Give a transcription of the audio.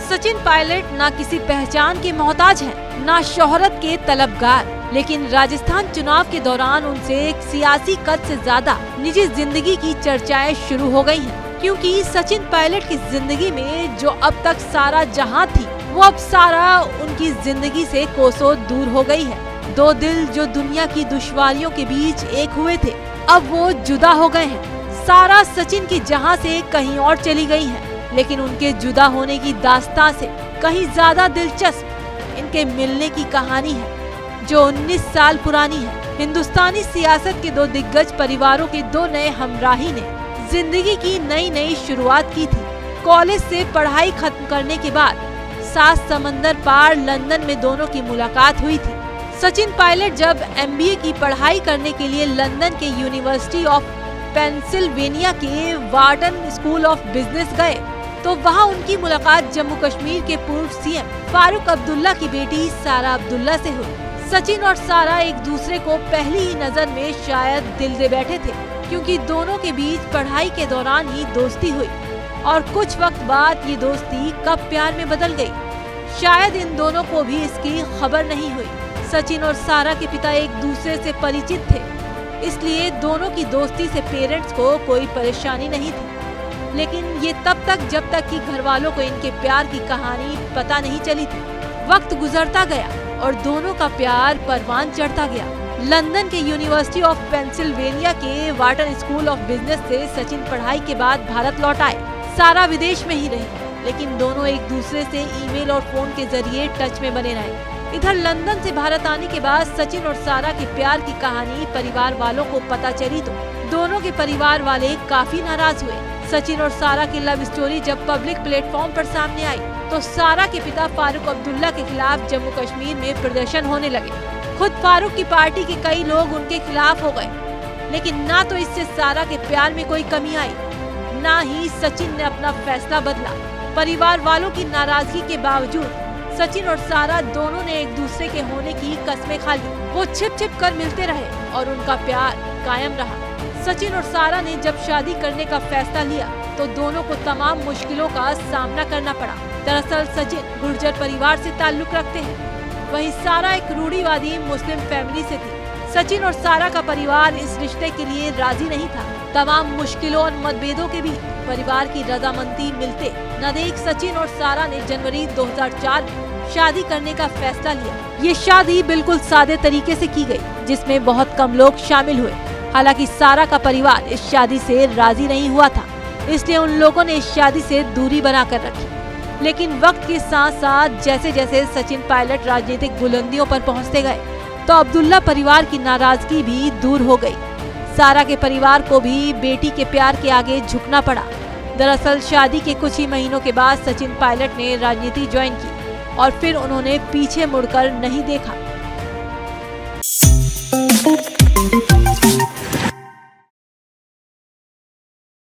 सचिन पायलट ना किसी पहचान के मोहताज हैं, ना शोहरत के तलबगार, लेकिन राजस्थान चुनाव के दौरान उनसे एक सियासी कद से ज्यादा निजी जिंदगी की चर्चाएं शुरू हो गई हैं, क्योंकि सचिन पायलट की जिंदगी में जो अब तक सारा जहां थी, वो अब सारा उनकी जिंदगी से कोसों दूर हो गई है। दो दिल जो दुनिया की दुश्वारियों के बीच एक हुए थे, अब वो जुदा हो गए हैं। सारा सचिन की जहां से कहीं और चली गई है, लेकिन उनके जुदा होने की दास्तां से कहीं ज्यादा दिलचस्प इनके मिलने की कहानी है, जो 19 साल पुरानी है। हिंदुस्तानी सियासत के दो दिग्गज परिवारों के दो नए हमराही ने जिंदगी की नई शुरुआत की थी। कॉलेज से पढ़ाई खत्म करने के बाद 7 समंदर पार लंदन में दोनों की मुलाकात हुई थी। सचिन पायलट जब MBA की पढ़ाई करने के लिए लंदन के यूनिवर्सिटी ऑफ पेंसिल्वेनिया के वार्टन स्कूल ऑफ बिजनेस गए, तो वहां उनकी मुलाकात जम्मू कश्मीर के पूर्व CM फारूक अब्दुल्ला की बेटी सारा अब्दुल्ला से हुई। सचिन और सारा एक दूसरे को पहली ही नजर में शायद दिल दे बैठे थे, क्योंकि दोनों के बीच पढ़ाई के दौरान ही दोस्ती हुई और कुछ वक्त बाद ये दोस्ती कब प्यार में बदल गई, शायद इन दोनों को भी इसकी खबर नहीं हुई। सचिन और सारा के पिता एक दूसरे से परिचित थे, इसलिए दोनों की दोस्ती से पेरेंट्स को कोई परेशानी नहीं थी। लेकिन ये तब तक जब तक कि घर वालों को इनके प्यार की कहानी पता नहीं चली थी। वक्त गुजरता गया और दोनों का प्यार परवान चढ़ता गया। लंदन के यूनिवर्सिटी ऑफ पेंसिल्वेनिया के वार्टन स्कूल ऑफ बिजनेस से सचिन पढ़ाई के बाद भारत लौट आए। सारा विदेश में ही रही, लेकिन दोनों एक दूसरे से ईमेल और फोन के जरिए टच में बने रहे। इधर लंदन से भारत आने के बाद सचिन और सारा के प्यार की कहानी परिवार वालों को पता चली तो दोनों के परिवार वाले काफी नाराज हुए। सचिन और सारा की लव स्टोरी जब पब्लिक प्लेटफॉर्म पर सामने आई, तो सारा के पिता फारूक अब्दुल्ला के खिलाफ जम्मू कश्मीर में प्रदर्शन होने लगे। खुद फारूक की पार्टी के कई लोग उनके खिलाफ हो गए, लेकिन ना तो इससे सारा के प्यार में कोई कमी आई, ना ही सचिन ने अपना फैसला बदला। परिवार वालों की नाराजगी के बावजूद सचिन और सारा दोनों ने एक दूसरे के होने की कस्में खा ली। वो छिप कर मिलते रहे और उनका प्यार कायम रहा। सचिन और सारा ने जब शादी करने का फैसला लिया, तो दोनों को तमाम मुश्किलों का सामना करना पड़ा। दरअसल सचिन गुर्जर परिवार से ताल्लुक रखते हैं, वहीं सारा एक रूढ़िवादी मुस्लिम फैमिली से थी। सचिन और सारा का परिवार इस रिश्ते के लिए राजी नहीं था। तमाम मुश्किलों और मतभेदों के बीच परिवार की रजामंदी मिलते न देख सचिन और सारा ने जनवरी 2004 में शादी करने का फैसला लिया। ये शादी बिल्कुल सादे तरीके से की गई, जिसमें बहुत कम लोग शामिल हुए। हालांकि सारा का परिवार इस शादी से राजी नहीं हुआ था, इसलिए उन लोगों ने इस शादी से दूरी बनाकर रखी। लेकिन वक्त के साथ साथ जैसे जैसे सचिन पायलट राजनीतिक बुलंदियों पर पहुंचते गए, तो अब्दुल्ला परिवार की नाराजगी भी दूर हो गई। सारा के परिवार को भी बेटी के प्यार के आगे झुकना पड़ा। दरअसल शादी के कुछ ही महीनों के बाद सचिन पायलट ने राजनीति ज्वाइन की और फिर उन्होंने पीछे मुड़कर नहीं देखा।